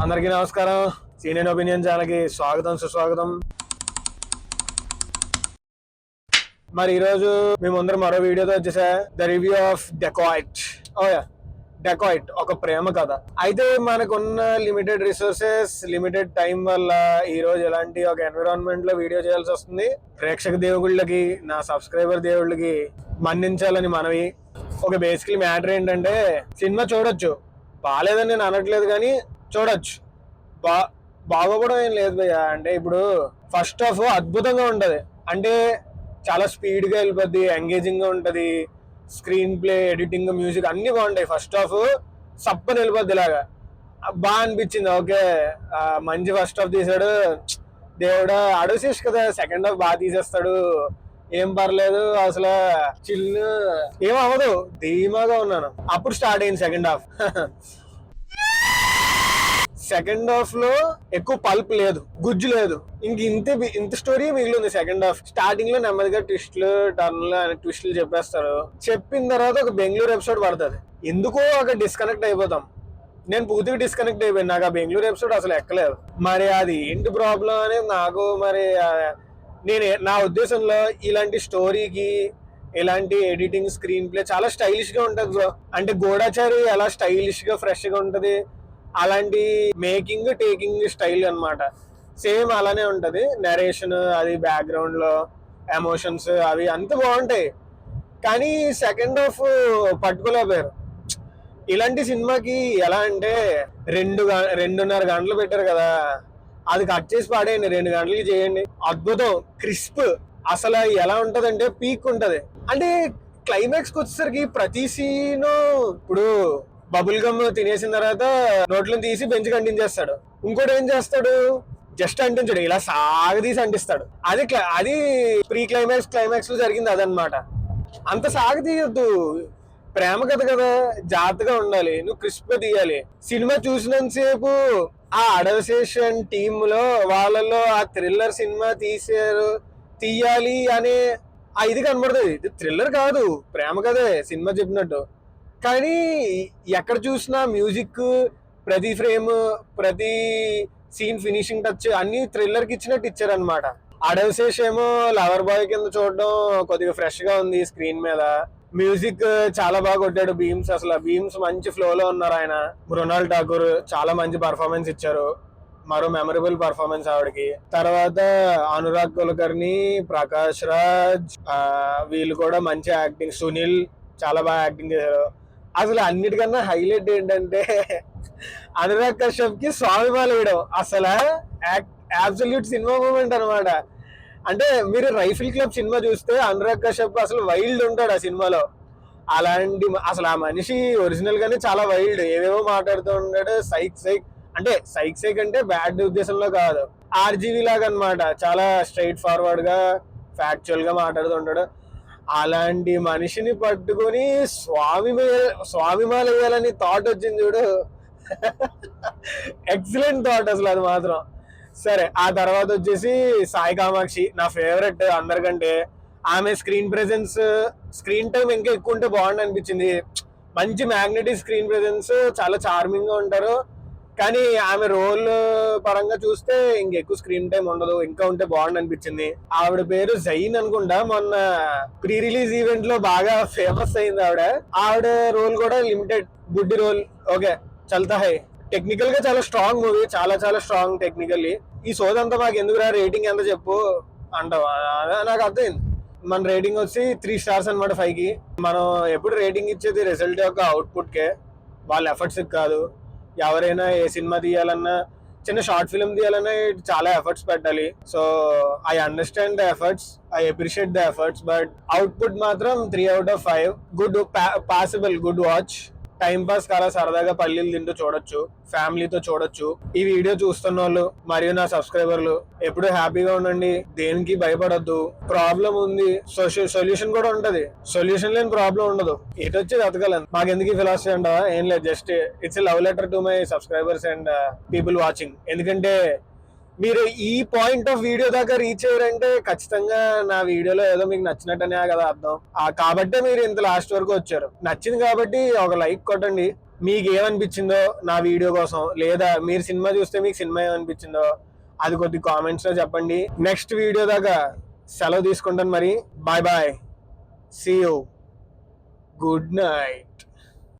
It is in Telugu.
అందరికీ నమస్కారం. సీనియర్ ఒపీనియన్ ఛానల్కి స్వాగతం సుస్వాగతం. మరి ఈరోజు మేము అందరం మరో వీడియోతో వచ్చేసా. The review of dacoit. Dacoit ఒక ప్రేమ కథ. అయితే మనకున్న లిమిటెడ్ రిసోర్సెస్, లిమిటెడ్ టైం వల్ల ఈ రోజు ఎలాంటి ఒక ఎన్విరాన్మెంట్ లో వీడియో చేయాల్సి వస్తుంది. ప్రేక్షక దేవుళ్ళకి, నా సబ్స్క్రైబర్ దేవుళ్ళకి మన్నించాలని మనవి. ఒక బేసికలీ మ్యాటర్ ఏంటంటే, సినిమా చూడొచ్చు, బాగాలేదని నేను అనట్లేదు, కానీ చూడొచ్చు. బాగోపడం ఏం లేదు భయ్య. అంటే ఇప్పుడు ఫస్ట్ హాఫ్ అద్భుతంగా ఉంటది, అంటే చాలా స్పీడ్ గా వెళ్ళిపోద్ది, ఎంగేజింగ్ గా ఉంటది. స్క్రీన్ ప్లే, ఎడిటింగ్, మ్యూజిక్ అన్ని బాగుంటాయి. ఫస్ట్ హాఫ్ సప్పని వెళ్ళిపోద్ది, ఇలాగా బాగా అనిపించింది. ఓకే, మంచి ఫస్ట్ హాఫ్ తీసాడు దేవుడా, అడసేసి కదా సెకండ్ హాఫ్ బాగా తీసేస్తాడు, ఏం పర్లేదు, అసలు చిల్లు ఏం అవ్వదు, ధీమాగా ఉన్నాను. అప్పుడు స్టార్ట్ అయింది సెకండ్ హాఫ్. సెకండ్ హాఫ్ లో ఎక్కువ పల్ప్ లేదు, గుజ్జు లేదు, ఇంత స్టోరీ మిగిలింది. సెకండ్ హాఫ్ స్టార్టింగ్ లో నెమ్మదిగా ట్విస్ట్లు, టర్న్లు, ట్విస్ట్లు చెప్పేస్తారు. చెప్పిన తర్వాత ఒక బెంగళూరు ఎపిసోడ్ పడుతుంది. ఎందుకో ఒక డిస్కనెక్ట్ అయిపోతాం. నేను పూర్తిగా డిస్కనెక్ట్ అయిపోయాను. నాకు ఆ బెంగళూరు ఎపిసోడ్ అసలు ఎక్కలేదు. మరి అది ఏంటి ప్రాబ్లం అనేది నాకు, మరి నా ఉద్దేశంలో ఇలాంటి స్టోరీకి, ఇలాంటి ఎడిటింగ్, స్క్రీన్ ప్లే చాలా స్టైలిష్ గా ఉంటది బ్రో. అంటే గూఢచారి ఎలా స్టైలిష్ గా ఫ్రెష్ గా ఉంటది, అలాంటి మేకింగ్ టేకింగ్ స్టైల్ అన్నమాట. సేమ్ అలానే ఉంటది. నరేషన్, అది బ్యాక్గ్రౌండ్ లో ఎమోషన్స్ అవి అంత బాగుంటాయి. కానీ సెకండ్ హాఫ్ పట్టుకోలేకపోయారు. ఇలాంటి సినిమాకి ఎలా అంటే 2.5 గంటలు పెట్టారు కదా, అది కట్ చేసి పాడేయండి, 2 గంటలకి చేయండి. అద్భుతం, క్రిస్ప్. అసలు ఎలా ఉంటదంటే పీక్ ఉంటది. అంటే క్లైమాక్స్ కి వచ్చేసరికి ప్రతి సీను, ఇప్పుడు బబుల్ గమ్ తినేసిన తర్వాత నోట్లో తీసి బెంచ్ అంటించేస్తాడు. ఇంకోటి ఏం చేస్తాడు, జస్ట్ అంటించాడు, ఇలా సాగదీసి అంటిస్తాడు. అది ప్రీ క్లైమాక్స్ లో జరిగింది అదనమాట. అంత సాగదీయొద్దు, ప్రేమ కథ కదా, జాగ్రత్తగా ఉండాలి, నువ్వు క్రిస్ప్ గా తీయాలి. సినిమా చూసినంతసేపు ఆ అడల్సేషన్ టీమ్ లో వాళ్ళలో ఆ థ్రిల్లర్ సినిమా తీయాలి అనే ఇది కనబడుతుంది. ఇది థ్రిల్లర్ కాదు, ప్రేమ కథే సినిమా చెప్పినట్టు. కానీ ఎక్కడ చూసినా మ్యూజిక్, ప్రతి ఫ్రేమ్, ప్రతి సీన్ ఫినిషింగ్ టచ్ అన్ని థ్రిల్లర్ కి ఇచ్చినట్టు ఇచ్చారనమాట. అడల్సేష్ ఏమో లవర్ బాయ్ కింద చూడడం కొద్దిగా ఫ్రెష్ గా ఉంది స్క్రీన్ మీద. మ్యూజిక్ చాలా బాగా కొట్టాడు బీమ్స్, అసలు బీమ్స్ మంచి ఫ్లో లో ఉన్నారు. ఆయన మృణాల్ ఠాకూర్ చాలా మంచి పర్ఫార్మెన్స్ ఇచ్చారు, మరో మెమరబుల్ పర్ఫార్మెన్స్ ఆవిడకి. తర్వాత అనురాగ్ కులకర్ణి, ప్రకాష్ రాజ్, వీళ్ళు కూడా మంచి యాక్టింగ్. సునీల్ చాలా బాగా యాక్టింగ్ చేశారు. అసలు అన్నిటికన్నా హైలైట్ ఏంటంటే అనురాగ్ కశ్యప్ కి స్వామిమాల వేయడం అసలు అబ్సల్యూట్ సినిమా మూమెంట్ అనమాట. అంటే మీరు రైఫిల్ క్లబ్ సినిమా చూస్తే అనురాగ్ కశ్యప్ అసలు వైల్డ్ ఉంటాడు ఆ సినిమాలో. అలాంటి అసలు ఆ మనిషి ఒరిజినల్ గానే చాలా వైల్డ్, ఏవేవో మాట్లాడుతూ ఉంటాడు. సైక్ అంటే బ్యాడ్ ఉద్దేశంలో కాదు, ఆర్జీవి లాగా అనమాట. చాలా స్ట్రైట్ ఫార్వర్డ్ గా, ఫ్యాక్చువల్ గా మాట్లాడుతుంటాడు. అలాంటి మనిషిని పట్టుకుని స్వామిమాల వేయాలని థాట్ వచ్చింది చూడు. ఎక్సలెంట్ థాట్ అసలు అది మాత్రం. సరే, ఆ తర్వాత వచ్చేసి సాయి కామాక్షి, నా ఫేవరెట్ అందరికంటే. ఆమె స్క్రీన్ ప్రెజెన్స్, స్క్రీన్ టైం ఇంకా ఎక్కువ ఉంటే బాగుండు అనిపించింది. మంచి మ్యాగ్నెటిక్ స్క్రీన్ ప్రెజెన్స్, చాలా చార్మింగ్ గా ఉంటారు. కానీ ఆమె రోల్ పరంగా చూస్తే ఇంకెక్కువ స్క్రీన్ టైం ఉండదు, ఇంకా ఉంటే బాగుండు అనిపించింది. ఆవిడ పేరు జైన్ అనుకుంటా, మొన్న ప్రీ రిలీజ్ ఈవెంట్ లో బాగా ఫేమస్ అయింది ఆవిడ రోల్ కూడా లిమిటెడ్, గుడ్డి రోల్. ఓకే, చల్తా హై. టెక్నికల్ గా చాలా స్ట్రాంగ్ మూవీ, చాలా చాలా స్ట్రాంగ్ టెక్నికల్లీ. ఈ సోదంతా మాకు ఎందుకురా, రేటింగ్ ఎంత చెప్పు అంటావా? నాకు అర్థమైంది. మన రేటింగ్ వచ్చి 3 స్టార్స్ అనమాట 5 కి. మనం ఎప్పుడు రేటింగ్ ఇచ్చేది రిజల్ట్ యొక్క అవుట్పుట్ కే, వాళ్ళ ఎఫర్ట్స్ కాదు. ఎవరైనా ఏ సినిమా తీయాలన్నా, చిన్న షార్ట్ ఫిల్మ్ తీయాలన్నా చాలా ఎఫర్ట్స్ పెట్టాలి. So I understand the efforts, I appreciate the efforts, but output మాత్రం 3/5. Good, possible, good watch. Time pass చాలా సరదాగా పల్లీలు తింటూ చూడొచ్చు, ఫ్యామిలీతో చూడొచ్చు. ఈ వీడియో చూస్తున్న వాళ్ళు మరియు నా సబ్స్క్రైబర్లు ఎప్పుడు హ్యాపీగా ఉండండి, దేనికి భయపడద్దు. ప్రాబ్లం ఉంది, సొల్యూషన్ కూడా ఉంటది, సొల్యూషన్ లేని ప్రాబ్లం ఉండదు. ఇటు వచ్చి బతకాలని. మాకెందుకు ఈ ఫిలాసఫీ అంటావా? ఏం లేదు, just it's a love letter to my subscribers and people watching. ఎందుకంటే మీరు ఈ పాయింట్ ఆఫ్ వీడియో దాకా రీచ్ అయ్యారంటే ఖచ్చితంగా నా వీడియోలో ఏదో మీకు నచ్చినట్టనే కదా అర్థం. కాబట్టే మీరు ఇంత లాస్ట్ వరకు వచ్చారు. నచ్చింది కాబట్టి ఒక లైక్ కొట్టండి, మీకు ఏమనిపించిందో నా వీడియో కోసం, లేదా మీరు సినిమా చూస్తే మీకు సినిమా ఏమనిపించిందో అది కొద్ది కామెంట్స్ లో చెప్పండి. నెక్స్ట్ వీడియో దాకా సెలవు తీసుకుంటాను మరి. Bye bye, see you, good night.